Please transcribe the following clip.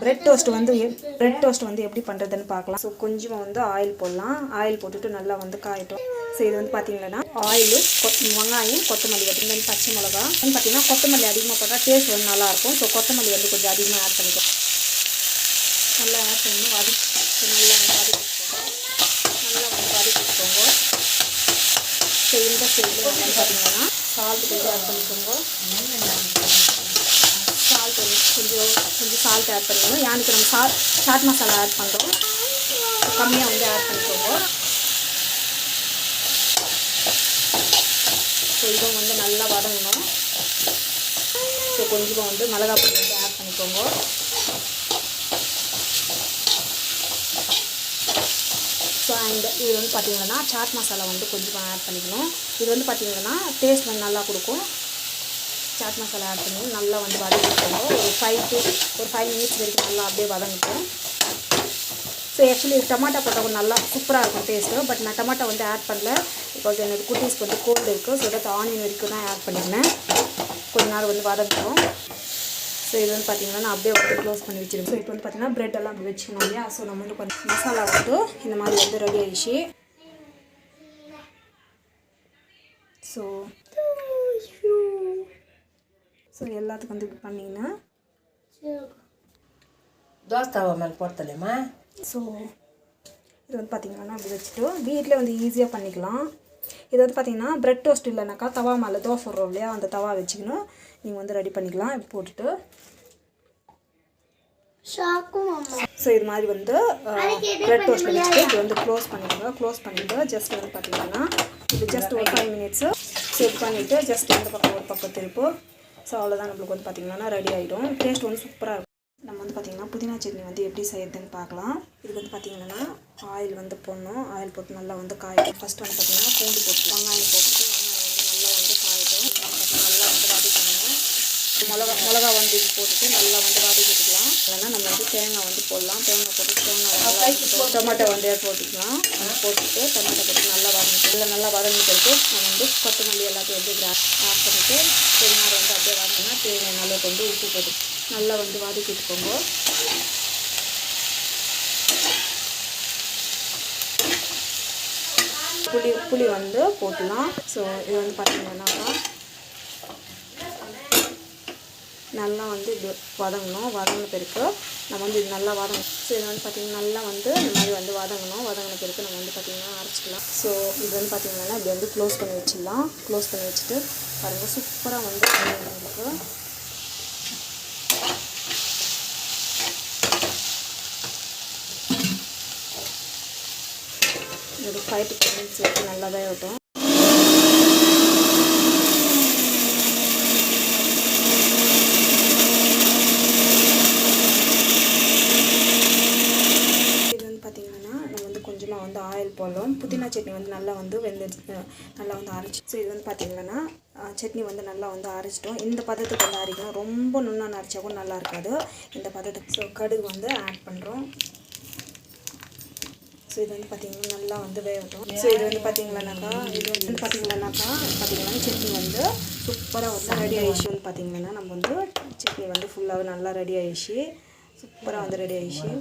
Bread toast வந்து எப்படி பண்ணுறதுன்னு பார்க்கலாம். ஸோ கொஞ்சமாக வந்து ஆயில் போடலாம். ஆயில் போட்டுட்டு நல்லா வந்து காயட்டும். ஸோ இது வந்து பார்த்தீங்கன்னா ஆயிலு, வெங்காயம், கொத்தமல்லி, வந்து பச்சை மிளகா வந்து பார்த்தீங்கன்னா கொத்தமல்லி அதிகமாக போட்டால் டேஸ்ட் வந்து நல்லாயிருக்கும். ஸோ கொத்தமல்லி வந்து கொஞ்சம் அதிகமாக ஆட் பண்ணிக்கும். நல்லா ஆட் பண்ணி நல்லா வதக்கிக்கோங்க. ஸோ இந்த ஸ்டேஜில் வந்து பார்த்தீங்கன்னா சால்ட் கொஞ்சம் ஆட் பண்ணிக்கோங்க. சால்ட் கொஞ்சம் சால்ட் ஆட் பண்ணிக்கணும். யானுக்கு நம்ம சாட் மசாலா ஆட் பண்ணுறோம், கம்மியாக வந்து ஆட் பண்ணிக்கோங்க. ஸோ இதுவும் வந்து நல்லா வதங்கணும். ஸோ கொஞ்சமாக வந்து மிளகாய் பொடி வந்து ஆட் பண்ணிக்கோங்க. ஸோ அண்ட் இது வந்து பார்த்திங்கன்னா சாட் மசாலா வந்து கொஞ்சமாக ஆட் பண்ணிக்கணும். இது வந்து பார்த்திங்கன்னா டேஸ்ட் வந்து நல்லா கொடுக்கும். சாட் மசாலா ஆட் பண்ணி நல்லா வந்து வதக்கிக்கோங்க. ஒரு 5 மினிட்ஸ் வரைக்கும் நல்லா அப்படியே வதங்கிட்டோம். ஸோ ஆக்சுவலி டமாட்டா போட்டால் நல்லா சூப்பராக இருக்கும் டேஸ்ட்டு. பட் நான் டமாட்டா வந்து ஆட் பண்ணல, பிகாஸ் என்னோடய குட்டீஸ்க்கு வந்து கோல்டு இருக்குது. ஸோ தட் ஆனியன் வரைக்கும் தான் ஆட் பண்ணியிருந்தேன். கொஞ்ச நேரம் வந்து வதங்கிட்டோம். ஸோ இது வந்து பார்த்திங்கன்னா நான் அப்படியே வந்து க்ளோஸ் பண்ணி வச்சுருக்கேன். ஸோ இப்போ வந்து பார்த்திங்கன்னா ப்ரெட் எல்லாம் அப்படி வச்சுக்கணும் இல்லையா. ஸோ நம்ம வந்து கொஞ்சம் மசாலா வந்து இந்த மாதிரி வந்து ரெடி ஆகிடுச்சு. ஸோ எல்லாத்துக்கும் வந்து இப்படி பண்ணிங்கன்னா தோசை தவா மேலே போடுத்தலையம்மா. ஸோ இது வந்து பார்த்திங்கன்னா அப்படி வச்சுட்டு வீட்டில் வந்து ஈஸியாக பண்ணிக்கலாம். இது வந்து பார்த்திங்கன்னா ப்ரெட் டோஸ்ட் இல்லைனாக்கா தவா மேலே தோசை போடுறோம் இல்லையா, அந்த தவா வச்சுக்கணும் நீங்கள் வந்து ரெடி பண்ணிக்கலாம். இப்போ போட்டுட்டு ஸோ இது மாதிரி வந்து ப்ரெட் டோஸ்ட் வச்சுட்டு இது வந்து க்ளோஸ் பண்ணிவிட்டு ஜஸ்ட் வந்து பார்த்திங்கன்னா இது ஜஸ்ட் ஒரு 5 மினிட்ஸு செட் பண்ணிவிட்டு ஜஸ்ட் இந்த பக்கம் ஒரு பக்கம் திருப்பு. ஸோ அவ்வளோதான், நம்மளுக்கு வந்து பார்த்திங்கன்னா ரெடி ஆகிடும். டேஸ்ட் வந்து சூப்பராக இருக்கும். நம்ம வந்து பார்த்திங்கன்னா புதினா சட்னி வந்து எப்படி செய்யறதுன்னு பார்க்கலாம். இதுக்கு வந்து பார்த்திங்கன்னா ஆயில் வந்து போடணும். ஆயில் போட்டு நல்லா வந்து காயட்டும். ஃபஸ்ட்டு வந்து பார்த்திங்கன்னா பூண்டு போட்டு வெங்காயம் போட்டுட்டு வெங்காயம் வந்து நல்லா வந்து காயட்டும். நல்லா வந்து வதக்கணும். மிளகா வந்து இது போட்டுட்டு நல்லா வந்து வதக்கிட்டுக்கலாம். இல்லைன்னா நம்ம வந்து தேங்காய் வந்து போடலாம். தேங்காய் போட்டு டொமேட்டோ வந்து போட்டுக்கலாம். போட்டுட்டு டொமேட்டோ போட்டு நல்லா வதங்கிட்டு நல்லா வதங்கிட்டு நம்ம வந்து கொத்தமல்லி எல்லாத்தையும் வந்து ஆட் பண்ணிவிட்டு கொஞ்ச நேரம் வந்து அப்படியே வதங்கினா தேங்காய் நல்லா கொண்டு உப்பு போட்டு நல்லா வந்து வதக்கிட்டுக்கோங்க. புளி வந்து போட்டுலாம். ஸோ இது வந்து பார்த்திங்கன்னாக்கா நல்லா வந்து இது வதங்கின பிறகு நம்ம வந்து இது நல்லா வதங்கணும். ஸோ இது வந்து பார்த்திங்கன்னா நல்லா வந்து இந்த மாதிரி வந்து வதங்கின பிறகு நம்ம வந்து பார்த்திங்கன்னா அரைச்சிக்கலாம். ஸோ இது வந்து பார்த்திங்கன்னா இப்படி வந்து க்ளோஸ் பண்ணி வச்சிடலாம். க்ளோஸ் பண்ணி வச்சுட்டு பாருங்கள் சூப்பராக வந்து உங்களுக்கு ஒரு 5 to 10 மினிட்ஸ் வரைக்கும் நல்லா தான் இருக்கும். இது வந்து பார்த்திங்கன்னா நம்ம வந்து கொஞ்சமாக வந்து ஆயில் போடலாம். புதினா சட்னி வந்து நல்லா வந்து நல்லா வந்து அரைச்சி. ஸோ இது வந்து பார்த்திங்கன்னா சட்னி வந்து நல்லா வந்து அரைச்சிட்டோம். இந்த பதத்துக்கு வந்து அரைக்கணும். ரொம்ப நுண்ணாக அரைச்சா கூட நல்லா இருக்காது இந்த பதத்துக்கு. ஸோ கடுகு வந்து ஆட் பண்ணுறோம். ஸோ இது வந்து பார்த்திங்கன்னா நல்லா வந்து வேகட்டும். ஸோ இது வந்து பார்த்திங்கன்னாக்கா சட்னி வந்து சூப்பராக வந்து ரெடி ஆகிடுச்சு. வந்து பார்த்திங்கன்னா நம்ம வந்து சட்னி வந்து ஃபுல்லாக நல்லா ரெடி ஆகிடுச்சு. சூப்பராக வந்து ரெடி ஆகிடுச்சு.